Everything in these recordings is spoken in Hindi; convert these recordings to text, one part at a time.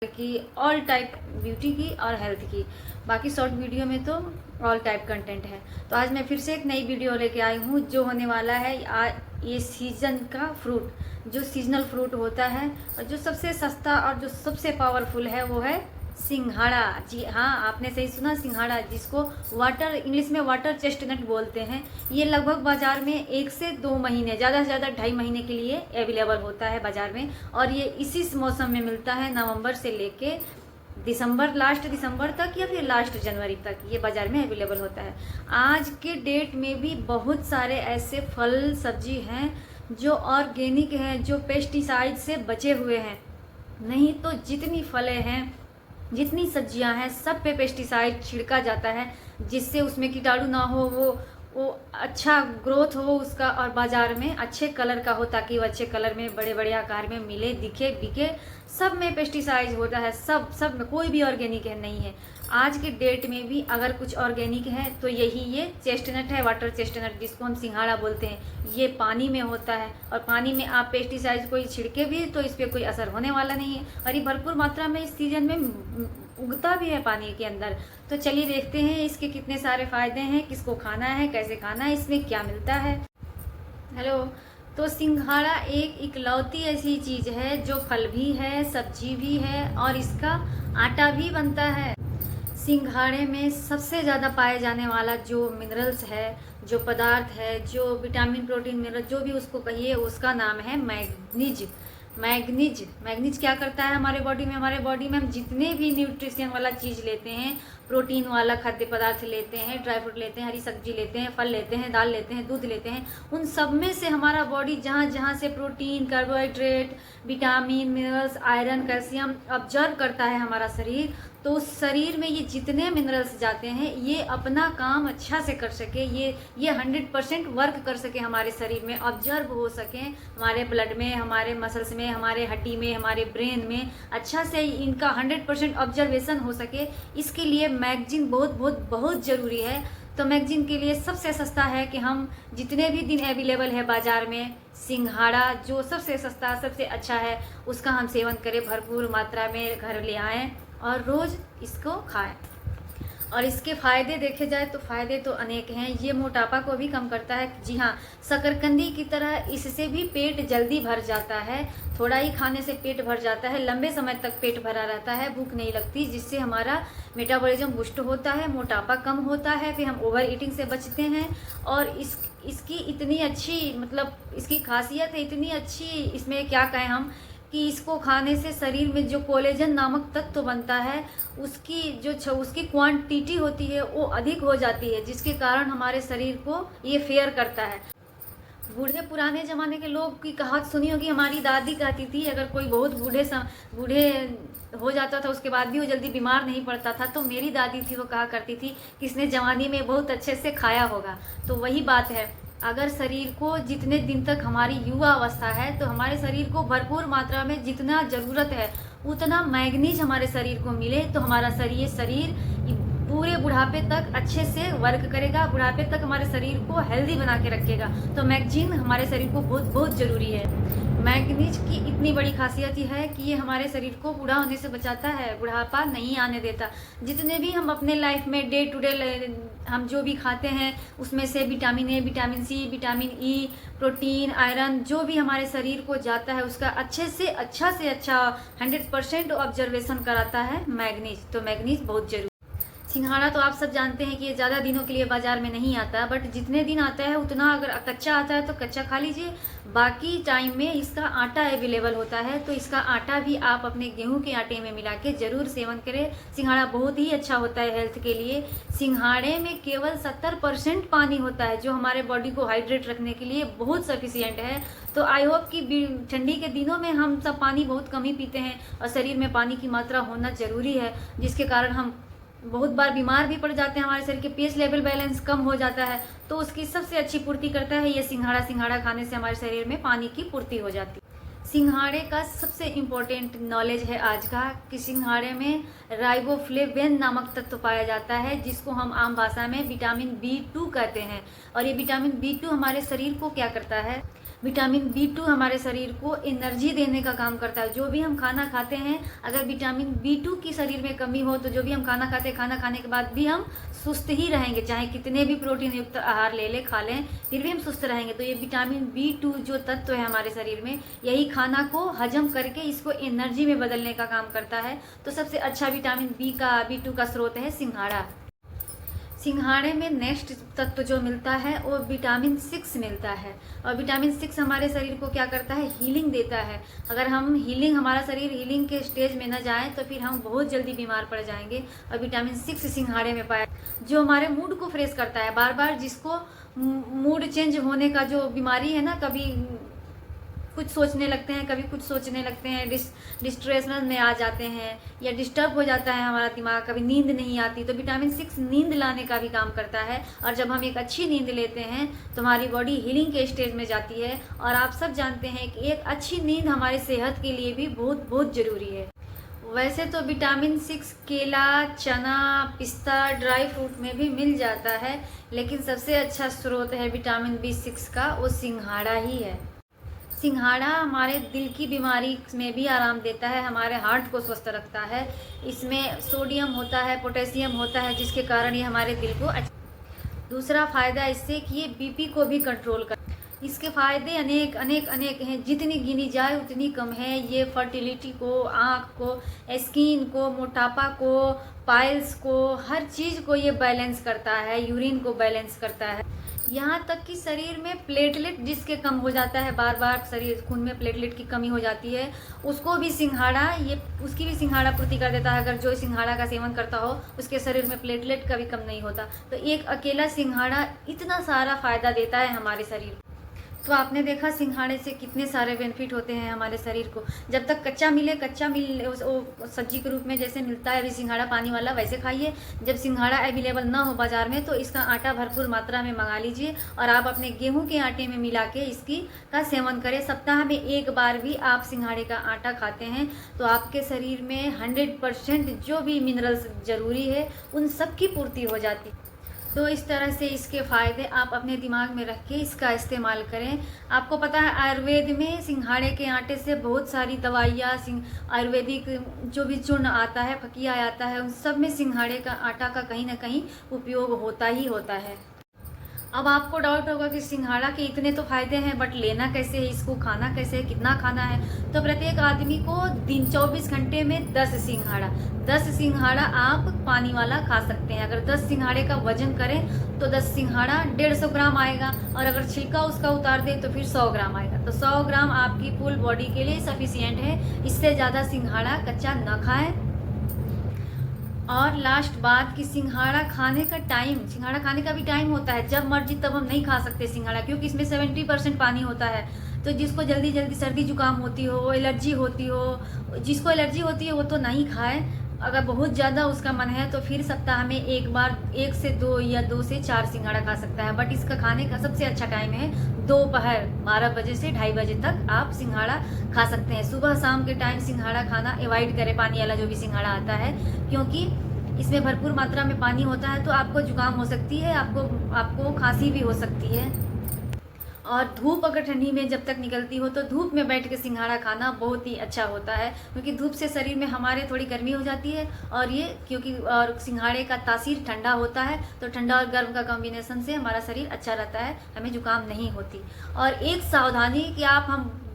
की, ऑल टाइप ब्यूटी की और हेल्थ की। बाकी शॉर्ट वीडियो में तो ऑल टाइप कंटेंट है। तो आज मैं फिर से एक नई वीडियो लेके आई हूँ जो होने वाला है ये सीजन का फ्रूट, जो सीजनल फ्रूट होता है और जो सबसे सस्ता और जो सबसे पावरफुल है वो है सिंघाड़ा। जी हाँ, आपने सही सुना, सिंघाड़ा, जिसको वाटर इंग्लिश में वाटर चेस्टनट बोलते हैं। ये लगभग बाज़ार में 1 से 2 महीने, ज़्यादा से ज़्यादा 2.5 महीने के लिए अवेलेबल होता है बाज़ार में। और ये इसी मौसम में मिलता है, नवंबर से लेके दिसंबर, लास्ट दिसंबर तक या फिर लास्ट जनवरी तक ये बाज़ार में अवेलेबल होता है। आज के डेट में भी बहुत सारे ऐसे फल सब्जी हैं जो ऑर्गेनिक हैं, जो पेस्टिसाइड से बचे हुए हैं। नहीं तो जितनी फलें हैं, जितनी सब्जियां हैं, सब पे पेस्टिसाइड छिड़का जाता है जिससे उसमें कीटाणु ना हो, वो अच्छा ग्रोथ हो उसका, और बाज़ार में अच्छे कलर का हो ताकि वो अच्छे कलर में बड़े बड़े आकार में मिले, दिखे, बिके। सब में पेस्टिसाइड होता है, सब में, कोई भी ऑर्गेनिक है नहीं है। आज के डेट में भी अगर कुछ ऑर्गेनिक है तो यही ये चेस्टनट है, वाटर चेस्टनट, जिसको हम सिंघाड़ा बोलते हैं। ये पानी में होता है और पानी में आप पेस्टिसाइड कोई छिड़के भी तो इस पर कोई असर होने वाला नहीं है, और ये भरपूर मात्रा में इस सीजन में उगता भी है पानी के अंदर। तो चलिए देखते हैं इसके कितने सारे फ़ायदे हैं, किसको खाना है, कैसे खाना है, इसमें क्या मिलता है। हेलो, तो सिंघाड़ा एक इकलौती ऐसी चीज़ है जो फल भी है, सब्जी भी है और इसका आटा भी बनता है। सिंघाड़े में सबसे ज़्यादा पाए जाने वाला जो मिनरल्स है, जो पदार्थ है, जो विटामिन, प्रोटीन, मिनरल, जो भी उसको कहिए, उसका नाम है मैग्नीज। मैग्नीज क्या करता है हमारे बॉडी में हम जितने भी न्यूट्रिशन वाला चीज़ लेते हैं, प्रोटीन वाला खाद्य पदार्थ लेते हैं, ड्राई फ्रूट लेते हैं, हरी सब्जी लेते हैं, फल लेते हैं, दाल लेते हैं, दूध लेते हैं, उन सब में से हमारा बॉडी जहाँ जहाँ से protein, carbohydrate, vitamin, minerals, iron, calcium observe करता है हमारा शरीर, तो उस शरीर में ये जितने मिनरल्स जाते हैं ये अपना काम अच्छा से कर सके, ये 100% वर्क कर सके, हमारे शरीर में ऑब्जर्व हो सके, हमारे ब्लड में, हमारे मसल्स में, हमारे हड्डी में, हमारे ब्रेन में अच्छा से इनका 100% ऑब्जर्वेशन हो सके। इसके लिए मैगजीन बहुत बहुत बहुत ज़रूरी है। तो मैगजीन के लिए सबसे सस्ता है कि हम जितने भी दिन अवेलेबल है बाज़ार में, सिंघाड़ा जो सबसे सस्ता, सबसे अच्छा है, उसका हम सेवन करें, भरपूर मात्रा में घर ले आएँ और रोज़ इसको खाएं। और इसके फ़ायदे देखे जाए तो फ़ायदे तो अनेक हैं। ये मोटापा को भी कम करता है। जी हाँ, शकरकंदी की तरह इससे भी पेट जल्दी भर जाता है। थोड़ा ही खाने से पेट भर जाता है, लंबे समय तक पेट भरा रहता है, भूख नहीं लगती, जिससे हमारा मेटाबॉलिज्म बूस्ट होता है, मोटापा कम होता है, फिर हम ओवर ईटिंग से बचते हैं। और इसकी इतनी अच्छी, मतलब इसकी खासियत है इतनी अच्छी, इसमें क्या कहें हम, कि इसको खाने से शरीर में जो कोलेजन नामक तत्व बनता है उसकी क्वांटिटी होती है वो अधिक हो जाती है, जिसके कारण हमारे शरीर को ये फेयर करता है। बूढ़े पुराने ज़माने के लोग की कहावत सुनी होगी, हमारी दादी कहती थी अगर कोई बहुत बूढ़े हो जाता था उसके बाद भी वो जल्दी बीमार नहीं पड़ता था, तो मेरी दादी थी वो कहा करती थी कि इसने जवानी में बहुत अच्छे से खाया होगा। तो वही बात है, अगर शरीर को जितने दिन तक हमारी युवा अवस्था है तो हमारे शरीर को भरपूर मात्रा में जितना ज़रूरत है उतना मैग्नीज हमारे शरीर को मिले तो हमारा शरीर पूरे बुढ़ापे तक अच्छे से वर्क करेगा, बुढ़ापे तक हमारे शरीर को हेल्दी बना के रखेगा। तो मैगजीन हमारे शरीर को बहुत बहुत ज़रूरी है। मैग्नीज की इतनी बड़ी खासियत यह है कि ये हमारे शरीर को बूढ़ा होने से बचाता है, बुढ़ापा नहीं आने देता। जितने भी हम अपने लाइफ में डे टू डे हम जो भी खाते हैं उसमें से vitamin A, vitamin C, vitamin E, protein, iron, जो भी हमारे शरीर को जाता है उसका अच्छे से अच्छा 100% ऑब्जर्वेशन कराता है मैग्नीज। तो मैग्नीज बहुत जरूरी। सिंघाड़ा तो आप सब जानते हैं कि ये ज़्यादा दिनों के लिए बाज़ार में नहीं आता, बट जितने दिन आता है उतना, अगर कच्चा आता है तो कच्चा खा लीजिए, बाकी टाइम में इसका आटा अवेलेबल होता है। तो इसका आटा भी आप अपने गेहूं के आटे में मिला के ज़रूर सेवन करें। सिंघाड़ा बहुत ही अच्छा होता है हेल्थ के लिए। सिंघाड़े में केवल 70% पानी होता है, जो हमारे बॉडी को हाइड्रेट रखने के लिए बहुत सफिशियंट है। तो आई होप कि ठंडी के दिनों में हम सब पानी बहुत कम ही पीते हैं और शरीर में पानी की मात्रा होना ज़रूरी है, जिसके कारण हम बहुत बार बीमार भी पड़ जाते हैं, हमारे शरीर के पीएच लेवल बैलेंस कम हो जाता है। तो उसकी सबसे अच्छी पूर्ति करता है ये सिंघाड़ा खाने से हमारे शरीर में पानी की पूर्ति हो जाती है। सिंघाड़े का सबसे इम्पोर्टेंट नॉलेज है आज का कि सिंघाड़े में राइबोफ्लेविन नामक तत्व पाया जाता है, जिसको हम आम भाषा में विटामिन B2 कहते हैं। और ये विटामिन B2 हमारे शरीर को क्या करता है, विटामिन B2 हमारे शरीर को एनर्जी देने का काम करता है। जो भी हम खाना खाते हैं, अगर विटामिन B2 की शरीर में कमी हो तो जो भी हम खाना खाते हैं, खाना खाने के बाद भी हम सुस्त ही रहेंगे, चाहे कितने भी प्रोटीन युक्त आहार ले खा लें, फिर भी हम सुस्त रहेंगे। तो ये विटामिन B2 जो तत्व है हमारे शरीर में, यही खाना को हजम करके इसको एनर्जी में बदलने का काम करता है। तो सबसे अच्छा विटामिन B2 का स्रोत है सिंघाड़ा। सिंघाड़े में नेक्स्ट तत्व जो मिलता है वो विटामिन 6 मिलता है। और विटामिन 6 हमारे शरीर को क्या करता है, हीलिंग देता है। अगर हमारा शरीर हीलिंग के स्टेज में न जाए तो फिर हम बहुत जल्दी बीमार पड़ जाएंगे। और विटामिन 6 सिंघाड़े में पाया, जो हमारे मूड को फ्रेश करता है। बार बार जिसको मूड चेंज होने का जो बीमारी है ना, कभी कुछ सोचने लगते हैं, कभी कुछ सोचने लगते हैं, डिस्ट्रेस में आ जाते हैं, या डिस्टर्ब हो जाता है हमारा दिमाग, कभी नींद नहीं आती, तो विटामिन 6 नींद लाने का भी काम करता है। और जब हम एक अच्छी नींद लेते हैं तो हमारी बॉडी हीलिंग के स्टेज में जाती है। और आप सब जानते हैं कि एक अच्छी नींद हमारी सेहत के लिए भी बहुत बहुत ज़रूरी है। वैसे तो विटामिन 6 केला, चना, पिस्ता, ड्राई फ्रूट में भी मिल जाता है, लेकिन सबसे अच्छा स्रोत है विटामिन B6 का, वो सिंघाड़ा ही है। सिंघाड़ा हमारे दिल की बीमारी में भी आराम देता है, हमारे हार्ट को स्वस्थ रखता है। इसमें सोडियम होता है, पोटेशियम होता है, जिसके कारण ये हमारे दिल को दूसरा फ़ायदा इससे कि ये बीपी को भी कंट्रोल कर। इसके फ़ायदे अनेक अनेक अनेक हैं, जितनी गिनी जाए उतनी कम है। ये फर्टिलिटी को, आँख को, स्किन को, मोटापा को, पाइल्स को, हर चीज़ को ये बैलेंस करता है, यूरिन को बैलेंस करता है। यहाँ तक कि शरीर में प्लेटलेट जिसके कम हो जाता है, बार बार शरीर खून में प्लेटलेट की कमी हो जाती है, उसको भी सिंघाड़ा उसकी भी सिंघाड़ा पूर्ति कर देता है। अगर जो सिंघाड़ा का सेवन करता हो उसके शरीर में प्लेटलेट का भी कम नहीं होता। तो एक अकेला सिंघाड़ा इतना सारा फ़ायदा देता है हमारे शरीर को। तो आपने देखा सिंघाड़े से कितने सारे बेनिफिट होते हैं हमारे शरीर को। जब तक कच्चा मिले वो सब्जी के रूप में जैसे मिलता है अभी सिंघाड़ा पानी वाला, वैसे खाइए। जब सिंघाड़ा अवेलेबल ना हो बाज़ार में तो इसका आटा भरपूर मात्रा में मंगा लीजिए और आप अपने गेहूं के आटे में मिला के का सेवन करें। सप्ताह में एक बार भी आप सिंघाड़े का आटा खाते हैं तो आपके शरीर में 100% जो भी मिनरल्स ज़रूरी है उन सब की पूर्ति हो जाती। तो इस तरह से इसके फ़ायदे आप अपने दिमाग में रख के इसका इस्तेमाल करें। आपको पता है आयुर्वेद में सिंघाड़े के आटे से बहुत सारी दवाइयाँ, आयुर्वेदिक जो भी चूर्ण आता है, फकिया आता है, उन सब में सिंघाड़े का आटा का कहीं ना कहीं उपयोग होता ही होता है। अब आपको डाउट होगा कि सिंघाड़ा के इतने तो फ़ायदे हैं, बट लेना कैसे है, इसको खाना कैसे है, कितना खाना है। तो प्रत्येक आदमी को दिन 24 घंटे में 10 सिंघाड़ा आप पानी वाला खा सकते हैं। अगर 10 सिंघाड़े का वजन करें तो 10 सिंघाड़ा 150 ग्राम आएगा, और अगर छिलका उसका उतार दें तो फिर 100 ग्राम आएगा। तो 100 ग्राम आपकी फुल बॉडी के लिए सफिशियंट है। इससे ज़्यादा सिंघाड़ा कच्चा न खाएँ। और लास्ट बात कि सिंघाड़ा खाने का भी टाइम होता है। जब मर्जी तब हम नहीं खा सकते सिंघाड़ा, क्योंकि इसमें 70% पानी होता है। तो जिसको जल्दी सर्दी जुकाम होती हो, एलर्जी होती हो, जिसको एलर्जी होती है वो तो नहीं खाए। अगर बहुत ज़्यादा उसका मन है तो फिर सप्ताह में एक बार 1 से 2 या 2 से 4 सिंघाड़ा खा सकता है। बट इसका खाने का सबसे अच्छा टाइम है दोपहर 12 बजे से 2:30 बजे तक आप सिंघाड़ा खा सकते हैं। सुबह शाम के टाइम सिंघाड़ा खाना अवॉइड करें, पानी वाला जो भी सिंघाड़ा आता है, क्योंकि इसमें भरपूर मात्रा में पानी होता है। तो आपको जुकाम हो सकती है, आपको खांसी भी हो सकती है। और धूप अगर ठंडी में जब तक निकलती हो तो धूप में बैठ के सिंघाड़ा खाना बहुत ही अच्छा होता है, क्योंकि धूप से शरीर में हमारे थोड़ी गर्मी हो जाती है। और सिंघाड़े का तासीर ठंडा होता है, तो ठंडा और गर्म का कॉम्बिनेशन से हमारा शरीर अच्छा रहता है, हमें जुकाम नहीं होती। और एक सावधानी कि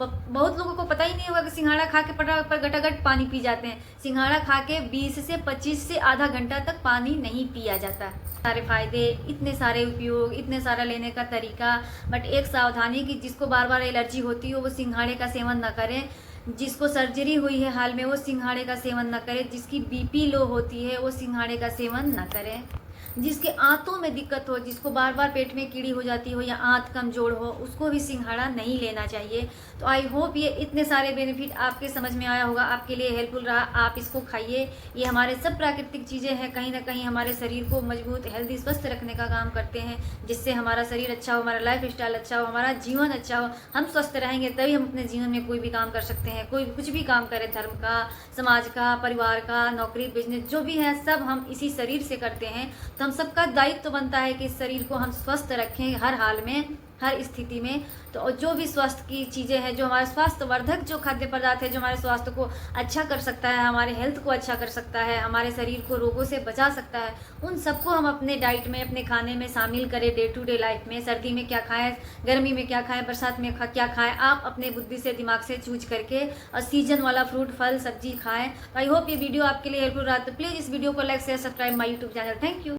बहुत लोगों को पता ही नहीं होगा कि सिंघाड़ा खा के पर गटागट पानी पी जाते हैं। सिंघाड़ा खा के 20 से 25 से आधा घंटा तक पानी नहीं पिया जाता। सारे फायदे, इतने सारे उपयोग, इतने सारा लेने का तरीका, बट एक सावधानी कि जिसको बार बार एलर्जी होती हो वो सिंघाड़े का सेवन न करें। जिसको सर्जरी हुई है हाल में वो सिंघाड़े का सेवन न करें। जिसकी बीपी लो होती है वो सिंघाड़े का सेवन न करें। जिसके आंतों में दिक्कत हो, जिसको बार बार पेट में कीड़ी हो जाती हो या आंत कमजोर हो, उसको भी सिंघाड़ा नहीं लेना चाहिए। तो आई होप ये इतने सारे बेनिफिट आपके समझ में आया होगा, आपके लिए हेल्पफुल रहा। आप इसको खाइए। ये हमारे सब प्राकृतिक चीज़ें हैं, कहीं ना कहीं हमारे शरीर को मजबूत, हेल्दी, स्वस्थ रखने का काम करते हैं, जिससे हमारा शरीर अच्छा हो, हमारा लाइफ स्टाइल अच्छा हो, हमारा जीवन अच्छा हो। हम स्वस्थ रहेंगे तभी हम अपने जीवन में कोई भी काम कर सकते हैं। कोई कुछ भी काम करें, धर्म का, समाज का, परिवार का, नौकरी, बिजनेस जो भी है, सब हम इसी शरीर से करते हैं। तो तो हम सबका दायित्व बनता है कि इस शरीर को हम स्वस्थ रखें हर हाल में, हर स्थिति में। तो जो भी स्वास्थ्य की चीज़ें हैं, जो हमारे स्वास्थ्यवर्धक जो खाद्य पदार्थ है, जो हमारे स्वास्थ्य को अच्छा कर सकता है, हमारे हेल्थ को अच्छा कर सकता है, हमारे शरीर को रोगों से बचा सकता है, उन सबको हम अपने डाइट में, अपने खाने में शामिल करें। डे टू डे लाइफ में सर्दी में क्या खाएं, गर्मी में क्या खाएं, बरसात में क्या खाएं, आप अपने बुद्धि से, दिमाग से चूज करके और सीजन वाला फ्रूट, फल, सब्जी खाएं। आई होप ये वीडियो आपके लिए हेल्पफुल रहा। तो प्लीज़ इस वीडियो को like, share, subscribe my YouTube channel. Thank you.